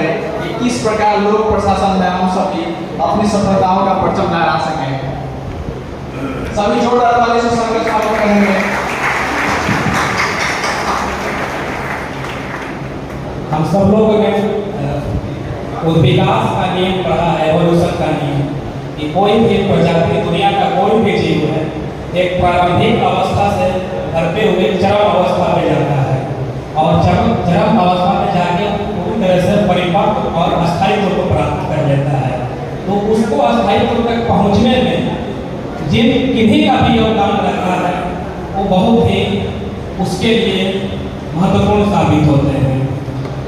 करें कि किस प्रकार लोक प्रशासन में हम सभी अपनी सफलताओं का परचम लहरा सकें। सभी जोरदार ताली से स्वागत करेंगे। हम सब लोगों ने विकास का नियम पढ़ा है, एवोल्यूशन का नियम, कि कोई भी प्रजाति, दुनिया का कोई भी जीव है एक प्रारंभिक अवस्था से बढ़ते हुए चरम अवस्था में जाता है और चरम अवस्था में जाके पूरी तरह से परिपक्व और अस्थायित्व को प्राप्त कर लेता है। तो उसको अस्थायित्व तक पहुँचने में किन्हीं का भी योगदान रहता है वो बहुत ही उसके लिए महत्वपूर्ण साबित होते हैं।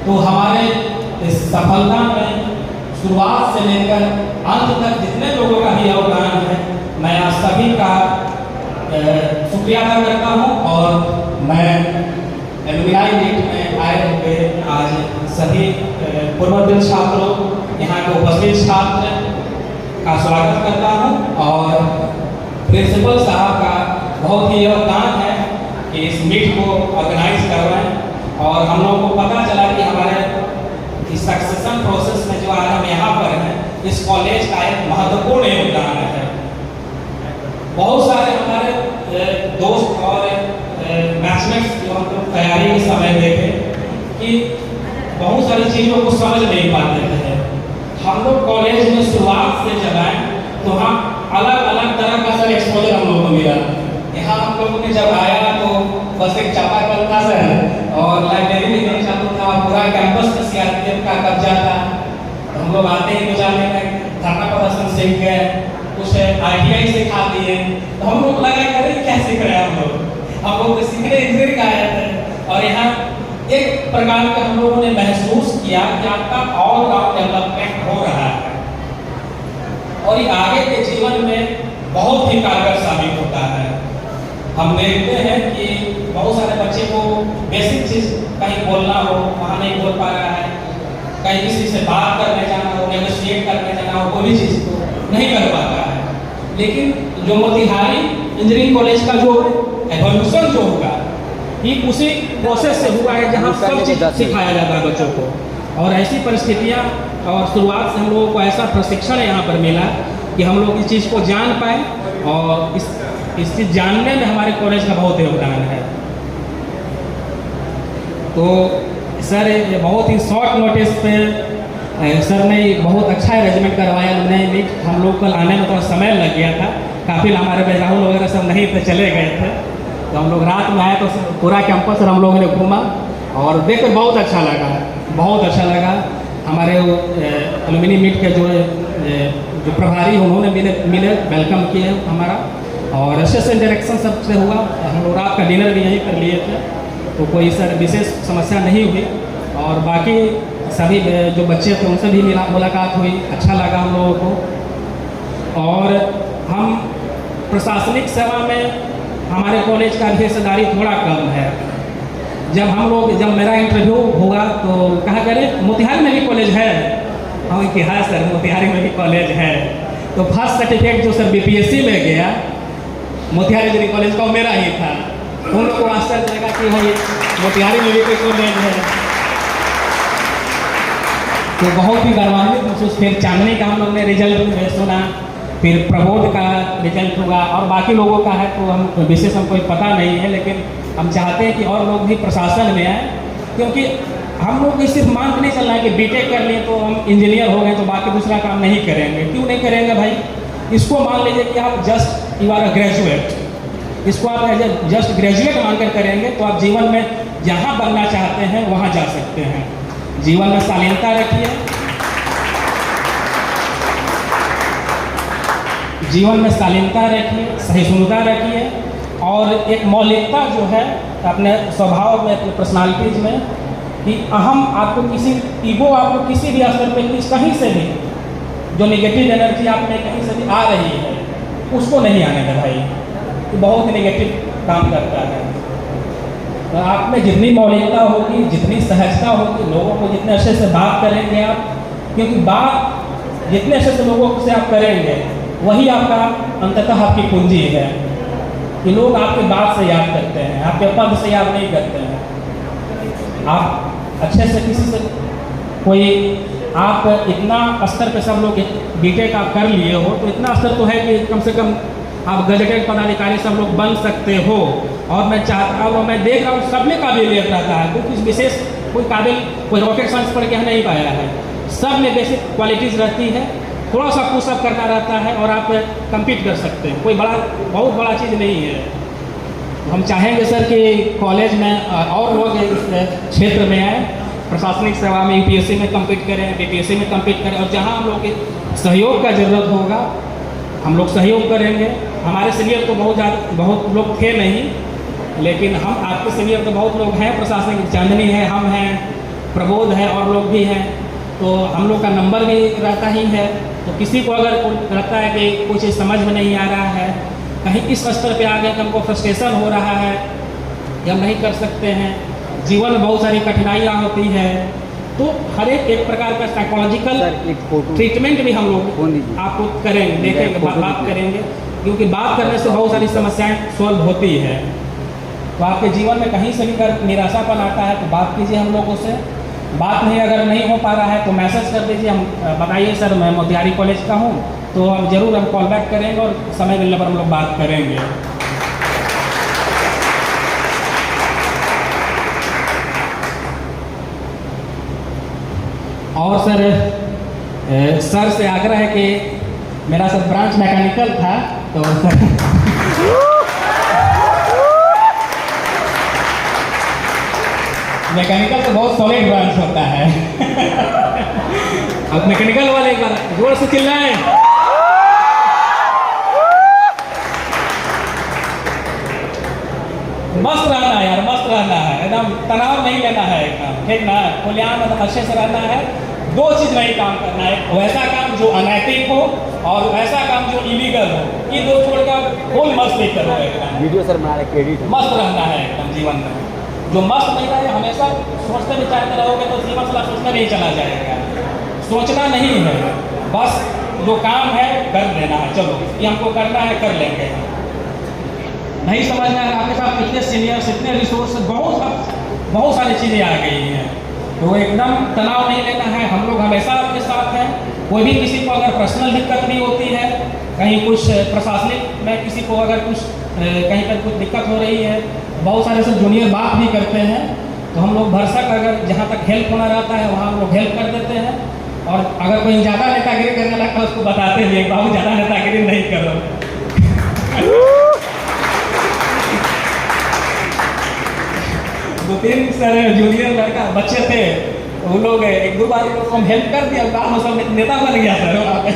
तो हमारे इस सफलता में शुरुआत से लेकर अंत तक जितने लोगों का भी योगदान है, मैं आप सभी का शुक्रिया अदा करता हूँ। और मैं एलुमनाई मीट में आए हुए आज सभी पूर्वतन छात्रों, यहाँ के उपस्थित छात्र का स्वागत करता हूँ और प्रिंसिपल साहब का बहुत ही योगदान है कि इस मीट को ऑर्गेनाइज करवाएं। और हम लोगों को पता चला कि हमारे इस सक्सेशन प्रोसेस में जो आज हम यहाँ पर हैं, इस कॉलेज का एक महत्वपूर्ण योगदान है। बहुत सारे हमारे दोस्त और बैचमेट्स जो हम लोग तैयारी के समय देखे कि बहुत सारी चीज़ों को समझ नहीं पाते थे। हम लोग कॉलेज में शुरुआत से जब आए तो हम अलग अलग तरह का सर एक्सपोजर हम लोगों को मिला। यहाँ हम लोगों ने जब आया तो बस एक चापाकल था सर और लाइब्रेरी में नहीं चाहता था, पूरा कैंपस में सीआरपीएफ का कब्जा था। तो हम लोग आते ही तो जाने में धरना प्रदर्शन सीख गए, कुछ आईटीआई सिखा दिए। तो हम लोग लगा करे क्या सीख रहे हैं हम लोग तो सीखने इंजीनियरिंग आए थे। और यहाँ एक प्रकार का हम लोगों ने महसूस किया कि आपका ऑल राउंड डेवलपमेंट हो रहा है और ये आगे के जीवन में बहुत ही कारगर साबित होता है। हम देखते हैं कि बहुत सारे बच्चे को बेसिक चीज़ कहीं बोलना हो वहाँ नहीं बोल पा रहा है, कहीं किसी से बात करने जाना हो, नेगोशिएट करने जाना हो, कोई भी चीज़ को नहीं कर पाता है। लेकिन जो मोतिहारी इंजीनियरिंग कॉलेज का जो एवोल्यूशन जो होगा ये उसी प्रोसेस से हुआ है जहाँ सब चीज़ सिखाया जाता है बच्चों को। और ऐसी परिस्थितियाँ और शुरुआत से हम लोगों को ऐसा प्रशिक्षण यहाँ पर मिला कि हम लोग इस चीज़ को जान पाए और इस चीज़ जानने में हमारे कॉलेज का बहुत योगदान है। तो सर ये बहुत ही शॉर्ट नोटिस पे सर ने बहुत अच्छा अरेंजमेंट करवाया। हमने हम लोग कल आने में थोड़ा समय लग गया था, काफ़ी हमारे में राहुल वगैरह सब नहीं थे, चले गए थे। तो हम लोग रात में आए तो पूरा कैंपस हम लोगों ने घूमा और देखकर बहुत अच्छा लगा, बहुत अच्छा लगा। हमारे एलुमनी मीट के जो प्रभारी उन्होंने मिले वेलकम किए हमारा और अच्छे से इंटरेक्शन सबसे हुआ। हम लोग रात का डिनर भी यहीं कर लिए थे तो कोई सर विशेष समस्या नहीं हुई। और बाकी सभी जो बच्चे थे उनसे भी मुलाकात हुई, अच्छा लगा हम लोगों को। और हम प्रशासनिक सेवा में हमारे कॉलेज का हिस्सेदारी थोड़ा कम है। जब मेरा इंटरव्यू होगा तो कहा करें मोतिहारी में भी कॉलेज है, हाँ कि हाँ सर मोतिहारी में भी कॉलेज है। तो फर्स्ट सर्टिफिकेट जो सर बीपीएससी में गया मोतिहारी इंजीनियरिंग कॉलेज का मेरा ही था। उन लोग को आश्चर्य लगा कि भाई मोतिहारी में भी कोई कॉलेज है। तो बहुत ही गौरवान्वित महसूस। फिर चांदनी का हम लोग ने रिजल्ट सुना, फिर प्रबोध का रिजल्ट हुआ और बाकी लोगों का है तो हम विशेष हमको पता नहीं है। लेकिन हम चाहते हैं कि और लोग भी प्रशासन में आए, क्योंकि हम लोग को सिर्फ मान नहीं चलना है कि बीटेक कर लिए तो हम इंजीनियर हो गए तो बाकी दूसरा काम नहीं करेंगे। क्यों नहीं करेंगे भाई? इसको मान लीजिए कि आप just you are a graduate, इसको आप जस्ट ग्रेजुएट मानकर करेंगे तो आप जीवन में जहाँ बनना चाहते हैं वहाँ जा सकते हैं। जीवन में शालीनता रखिए, जीवन में शालीनता रखिए, सहिष्णुता रखिए और एक मौलिकता जो है अपने स्वभाव में, अपने पर्सनालिटीज में कि आपको किसी ईगो आपको किसी भी स्तर पे कहीं से भी जो नेगेटिव एनर्जी आप में कहीं से भी आ रही है उसको नहीं आने दें भाई, तो बहुत नेगेटिव काम करता है। तो आप में जितनी मौलिकता होगी, जितनी सहजता होगी, लोगों को जितने अच्छे से बात करेंगे आप, क्योंकि बात जितने अच्छे से लोगों से आप करेंगे वही आपका अंततः आपकी पूंजी है कि लोग आपके बात से याद करते हैं, आपके पद से याद नहीं करते हैं। आप अच्छे से किसी से कोई आप इतना स्तर पे सब लोग बीटेक आप कर लिए हो, तो इतना स्तर तो है कि कम से कम आप गजेटेड पदाधिकारी सब लोग बन सकते हो। और मैं चाहता हूँ, मैं देख रहा हूँ सब में काबिलियत रहता है, कोई विशेष कोई काबिल कोई रॉकेट साइंस पढ़ के नहीं पाया है, सब में बेसिक क्वालिटीज़ रहती है, थोड़ा सा पुशअप करना रहता है और आप कम्पीट कर सकते हैं, कोई बहुत बड़ा चीज़ नहीं है। हम चाहेंगे सर कि कॉलेज में और लोग इस क्षेत्र में आए, प्रशासनिक सेवा में यूपीएससी में कम्पीट करें, बीपीएससी में कम्पीट करें, और जहाँ हम लोग के सहयोग का ज़रूरत होगा हम लोग सहयोग करेंगे। हमारे सीनियर तो बहुत लोग थे नहीं, लेकिन हम आपके सीनियर तो बहुत लोग हैं, प्रशासनिक चांदनी है, हम हैं, प्रबोध है और लोग भी हैं, तो हम लोग का नंबर भी रहता ही है। तो किसी को अगर लगता है कि कुछ चीज़ समझ में नहीं आ रहा है, कहीं इस स्तर पे आ गए कि हमको फ्रस्ट्रेशन हो रहा है या हम नहीं कर सकते हैं, जीवन में बहुत सारी कठिनाइयाँ होती है, तो हर एक प्रकार का साइकोलॉजिकल ट्रीटमेंट भी हम लोग आपको करेंगे, देखेंगे, बात करेंगे, क्योंकि बात करने से बहुत सारी समस्याएं सॉल्व होती है। तो आपके जीवन में कहीं से भी अगर निराशापन आता है तो बात कीजिए हम लोगों से, बात नहीं अगर नहीं हो पा रहा है तो मैसेज कर दीजिए, हम बताइए सर मैं मोतिहारी कॉलेज का हूँ, तो हम ज़रूर हम कॉल बैक करेंगे और समय मिलने पर हम लोग बात करेंगे। और सर से आग्रह है कि मेरा सर ब्रांच मैकेनिकल था, तो सर मैकेनिकल तो बहुत सॉलिड ब्रांच होता है। अब मैकेनिकल वाले एक बार जोर से चिल्लाएं। मस्त रहना है यार, मस्त रहना है, एकदम तनाव नहीं लेना है, एकदम ठीक ना, खुलेआम मतलब अच्छे से रहना है। दो चीज़ नहीं काम करना है, वैसा काम जो अनैतिक हो और वैसा काम जो इलीगल हो, ये दो छोड़कर फुल मस्ती करो एकदम। वीडियो सर बना रहे, क्रेडिट मस्त रहना है एकदम जीवन में। जो मस्त नहीं रहे, हमेशा सोचते विचारते रहोगे तो जीवन सारा सोचना नहीं चला जाएगा। सोचना नहीं है, बस जो काम है कर लेना है, चलो ये हमको करना है कर लेंगे। नहीं समझ में आ रहा, आपके साथ इतने सीनियर्स, इतने रिसोर्स, बहुत सारी चीज़ें आ गई हैं, तो एकदम तनाव नहीं लेना है। हम लोग हमेशा आपके साथ हैं। कोई भी किसी को अगर पर्सनल दिक्कत भी होती है, कहीं कुछ प्रशासनिक में किसी को अगर कुछ कहीं पर कुछ दिक्कत हो रही है, बहुत सारे से जूनियर बात भी करते हैं, तो हम लोग भरसक अगर जहाँ तक हेल्प होना रहता है वहाँ हम लोग हेल्प कर देते हैं। और अगर कोई ज़्यादा नेतागिरी करने लगता है उसको बताते हैं बाबू ज़्यादा नेतागिरी नहीं करो। दो तीन सर जूनियर लड़का बच्चे थे, वो लोग एक दो बार हम हेल्प कर दिया, काम सब नेता बन गया सर वहाँ पे।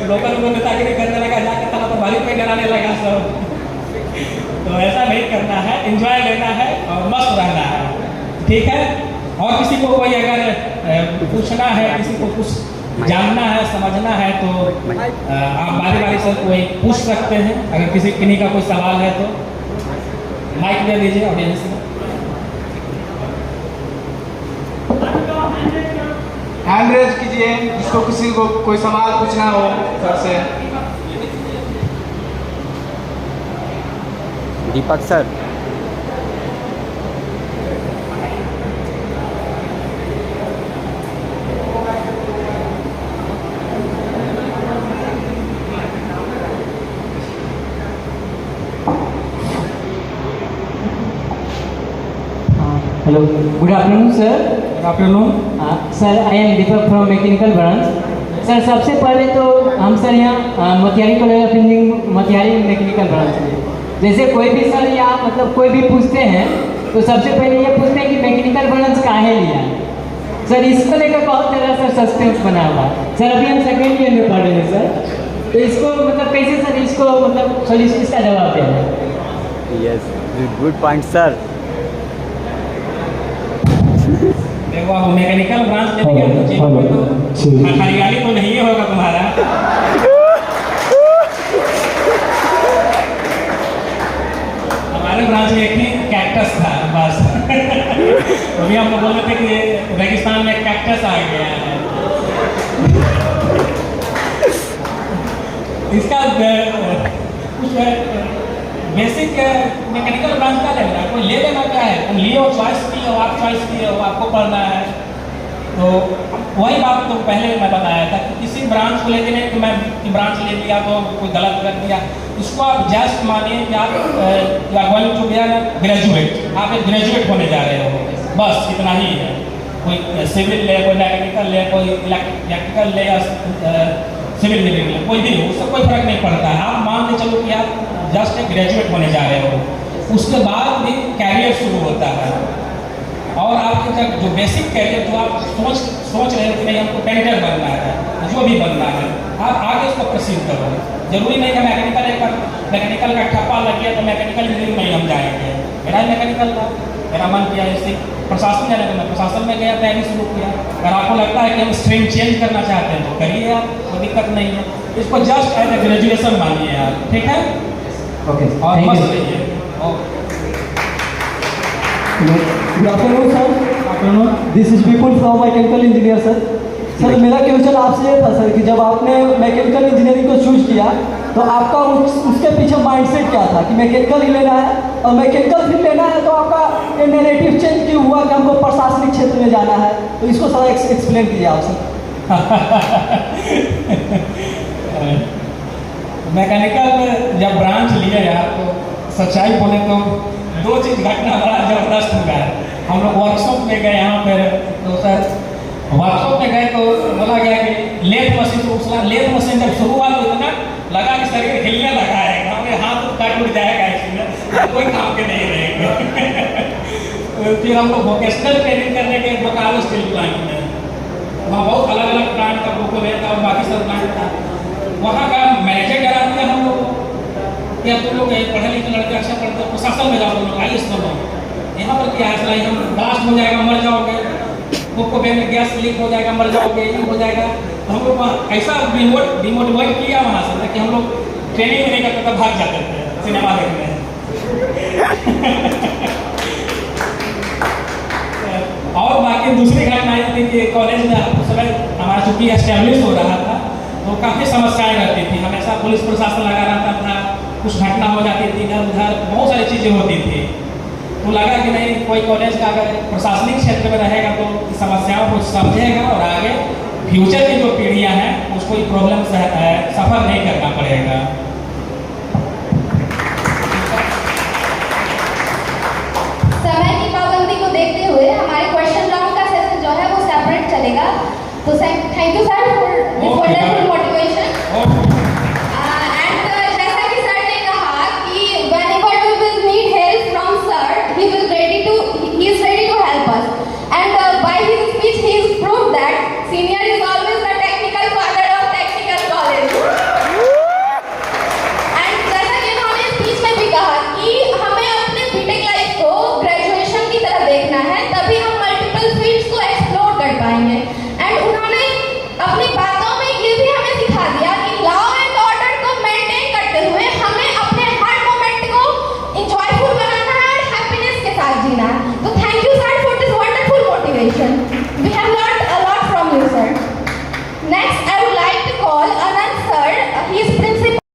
लोकल को नेतागिरी करने लगा, जाकर था तो बारी पे डराने लगा सब। तो ऐसा नहीं करना है, एंजॉय लेना है और मस्त रहना है, ठीक है। और किसी को कोई अगर पूछना है, किसी को कुछ जानना है, समझना है, तो आप बारी बारी से कोई पूछ सकते हैं। अगर किन्हीं का कोई सवाल है तो माइक दे दीजिए ऑडियंस में। हैंड रेज कीजिए जिसको किसी को कोई सवाल पूछना हो सर से। Deepak sir. Hello, good afternoon, sir. Good afternoon. Sir, I am Deepak from Mechanical Branch. Sir सबसे पहले तो हम सर यहाँ Motihari college of engineering Motihari mechanical branch में, जैसे कोई भी सर या मतलब कोई भी पूछते हैं तो सबसे पहले ये पूछते हैं कि मैकेनिकल ब्रांच काहे लिया सर। इसको लेकर बहुत तरह सर सस्पेंस बना हुआ सर। अभी हम सेकेंड ईयर में पढ़ रहे हैं सर, तो इसको मतलब कैसे सर इसको मतलब सोल्यूशन इसका जवाब देना। Yes, good point sir. देखो आप मैकेनिकल ब्रांच लेने के तो हरियाली तो नहीं होगा तुम्हारा। हमारे ब्रांच में एक ही कैक्टस था बस। अभी हम लोग बोल रहे थे कि रेगिस्तान में कैक्टस आ गया है। इसका कुछ बेसिक मैकेनिकल ब्रांच का लेना है, कोई ले लेना क्या है, तुम लियो, चॉइस की हो, आप चॉइस किए हो, आपको पढ़ना है। तो वही बात तो पहले मैं बताया था कि किसी ब्रांच को लेके नहीं कि मैं ब्रांच ले लिया तो कोई गलत कर दिया। इसको आप जस्ट मानिए कि आप you are going to be a graduate, आप एक ग्रेजुएट होने जा रहे हो, बस इतना ही है। कोई सिविल ले, कोई मैकेनिकल ले, कोई इलेक्ट्रिकल ले या सिविल इंजीनियरिंग ले, कोई भी हो, उससे कोई फर्क नहीं पड़ता है। आप मान के चलो कि आप जस्ट एक ग्रेजुएट होने जा रहे हो, उसके बाद भी कैरियर शुरू होता है। और आपके जब जो बेसिक कैरियर जो आप सोच रहे हो कि नहीं हमको पेंटर बनना है, जो भी बनना है, आप आगे उसको प्रसिद्ध करो। जरूरी नहीं है मैकेनिकल का ठप्पा लग गया तो मैकेनिकल इंजीनियरिंग में हम जाएंगे। मेरा मैकेनिकल था, मेरा मन किया जैसे प्रशासन जाने का, मैं प्रशासन में गया, तैयारी शुरू किया। अगर आपको लगता है कि हम स्ट्रीम चेंज करना चाहते हैं तो करिए आप, कोई दिक्कत नहीं है। इसको जस्ट एज ए ग्रेजुएशन मानिए आप, ठीक है? ओके, और मस्त रहिए। Good afternoon sir. Afternoon. This is Vipul from mechanical engineer sir. Sir मेरा क्वेश्चन आपसे ये था सर कि जब आपने मैकेनिकल इंजीनियरिंग को चूज किया तो आपका उसके पीछे माइंडसेट क्या था कि मैकेनिकल ही लेना है, और मैकेनिकल फिर लेना है तो आपका ये नैरेटिव चेंज क्यों हुआ कि हमको प्रशासनिक क्षेत्र में जाना है? तो इसको थोड़ा एक्सप्लेन कीजिए आप सर। मैकेनिकल जब ब्रांच लिए यार तो सच्चाई बोले तो दो चीज़ घटना बड़ा ज़बरदस्त हुआ है। हम लोग वर्कशॉप में गए यहाँ पर, तो सर वर्कशॉप में गए तो बोला गया कि लेथ मशीन जब शुरू हुआ तो इतना लगा कि शरीर हिलने लगा है, हमें हाथ कट उठ जाएगा, इसमें कोई काम के नहीं रहेंगे। फिर हम लोग वोकेशनल ट्रेनिंग करने के बोकारो स्टील प्लांट में, वहाँ बहुत अलग अलग प्लांट का ब्रोकोवेट और बाकी सब प्लांट था। वहाँ का मैनेजर करा दिया हम लोग को, या तुम लोग पढ़े लिखे लड़के अच्छा पढ़ते हो प्रशासन में जाओ, तुम लोग आइए बनो। यहाँ पर क्या है, हम ब्लास्ट हो जाएगा मर जाओगे, आपको में गैस लीक हो जाएगा मर जाओगे, ये हो जाएगा। तो हम लोग वहाँ ऐसा डिमोटिवेट किया वहाँ से कि हम लोग ट्रेनिंग नहीं करते थे, भाग जाते थे सिनेमा देखने। और बाकी दूसरी घटना ये थी कि कॉलेज में उस समय हमारा चूँकि एस्टेब्लिश हो रहा था तो काफ़ी समस्याएं रहती थी, हमेशा पुलिस प्रशासन लगा रहता था, कुछ घटना हो जाती थी इधर उधर, बहुत सारी चीज़ें होती थी। तो लगा कि नहीं, कोई कॉलेज का अगर प्रशासनिक क्षेत्र में रहेगा तो समस्याओं को समझेगा और आगे फ्यूचर की जो पीढ़ियाँ हैं उसको प्रॉब्लम से सफ़र नहीं करना पड़ेगा।